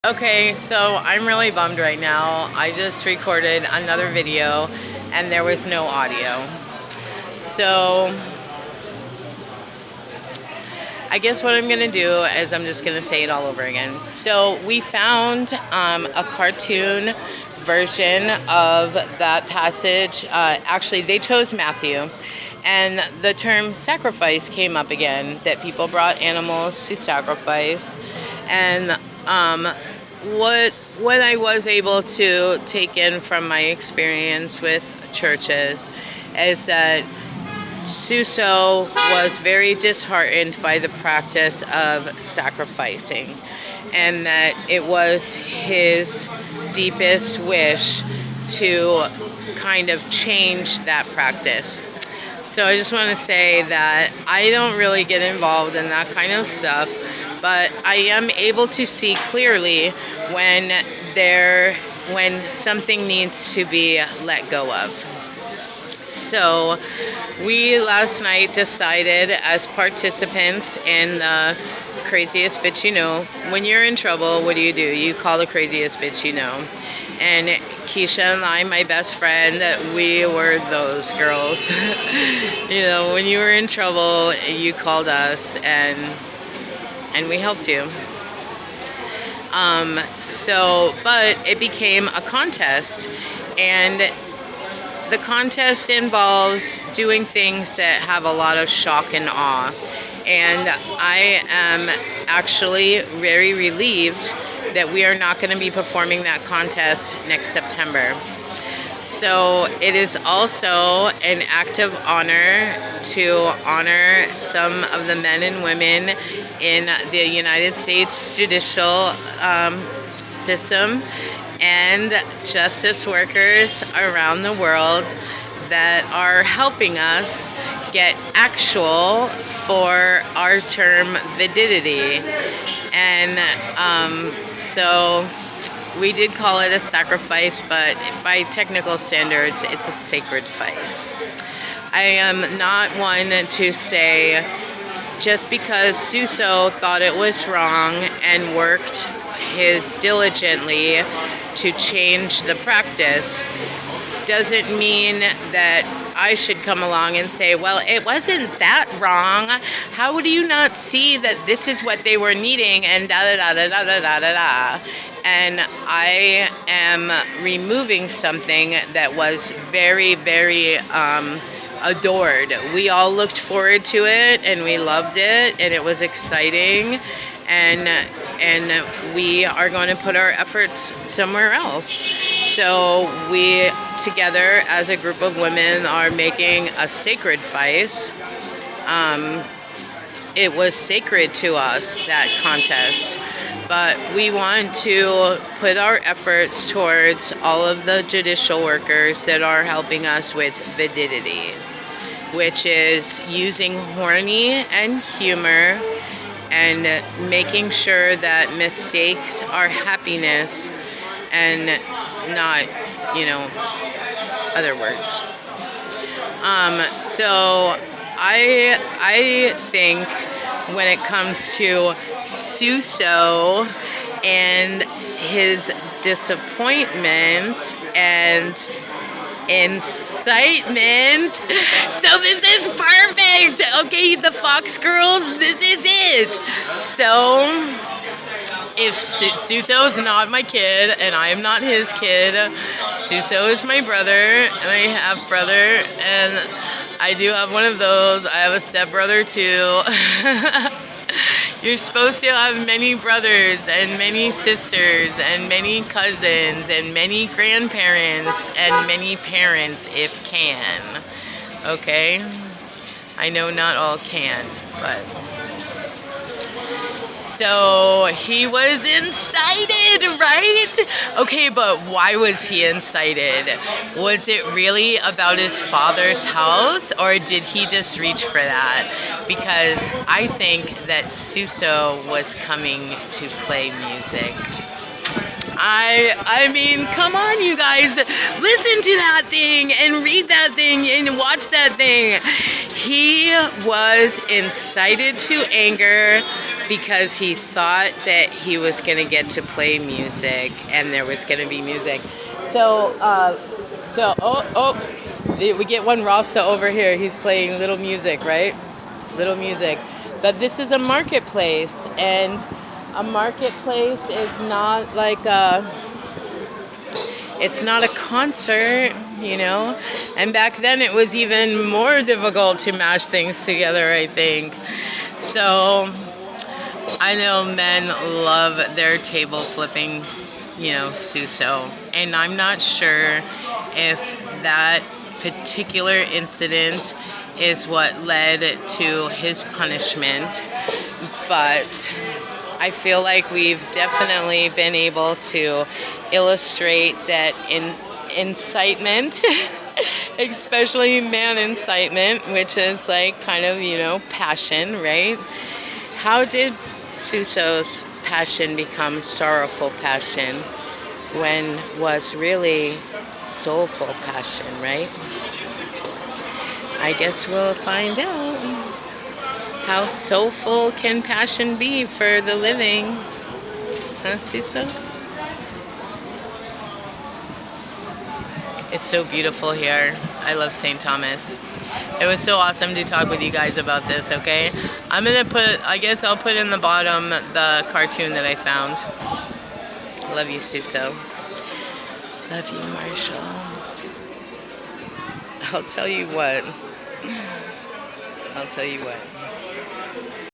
Okay, so I'm really bummed right now. I just recorded another video and there was no audio. So I guess what I'm gonna do is I'm just gonna say it all over again. So we found a cartoon version of that passage. Actually, they chose Matthew, and the term sacrifice came up again, that people brought animals to sacrifice. And what I was able to take in from my experience with churches is that Jesuso was very disheartened by the practice of sacrificing, and that it was his deepest wish to kind of change that practice. So I just want to say that I don't really get involved in that kind of stuff, but I am able to see clearly when something needs to be let go of. So we last night decided, as participants in the craziest bitch you know, when you're in trouble, what do? You call the craziest bitch you know. And Keisha and I, my best friend, we were those girls. When you were in trouble, you called us and we helped you. But it became a contest, and the contest involves doing things that have a lot of shock and awe. And I am actually very relieved that we are not going to be performing that contest next September. So it is also an act of honor to honor some of the men and women in the United States judicial system and justice workers around the world that are helping us get actual for our term validity. And so we did call it a sacrifice, but by technical standards, it's a sacrifice. I am not one to say just because Jesuso thought it was wrong and worked diligently to change the practice doesn't mean that I should come along and say, well, it wasn't that wrong. How do you not see that this is what they were needing, and da da da da da da da da. And I am removing something that was very, very adored. We all looked forward to it, and we loved it, and it was exciting. And we are going to put our efforts somewhere else. So we, together as a group of women, are making a sacrifice. It was sacred to us, that contest. But we want to put our efforts towards all of the judicial workers that are helping us with validity, which is using horny and humor and making sure that mistakes are happiness and not, other words. So I think when it comes to Jesuso and his disappointment and incitement. So this is perfect. Okay, the Fox girls, this is it. So if Jesuso is not my kid and I am not his kid, Jesuso is my brother and I have brother, and I do have one of those. I have a stepbrother too. You're supposed to have many brothers and many sisters and many cousins and many grandparents and many parents if can. Okay? I know not all can, but... So he was incited, right? Okay, but why was he incited? Was it really about his father's house, or did he just reach for that? Because I think that Jesuso was coming to play music. I mean, come on, you guys. Listen to that thing and read that thing and watch that thing. He was incited to anger because he thought that he was going to get to play music and there was going to be music. So, we get one Rasta over here. He's playing little music, right? Little music. But this is a marketplace, and a marketplace is not like it's not a concert, you know? And back then it was even more difficult to mash things together, I think. So I know men love their table flipping, Suso. And I'm not sure if that particular incident is what led to his punishment, but I feel like we've definitely been able to illustrate that incitement, especially man incitement, which is like kind of, passion, right? How did Suso's passion become sorrowful passion when was really soulful passion, right? I guess we'll find out. How soulful can passion be for the living? Huh, Suso? It's so beautiful here. I love St. Thomas. It was so awesome to talk with you guys about this, okay? I guess I'll put in the bottom the cartoon that I found. Love you, Suso. Love you, Marshall. I'll tell you what.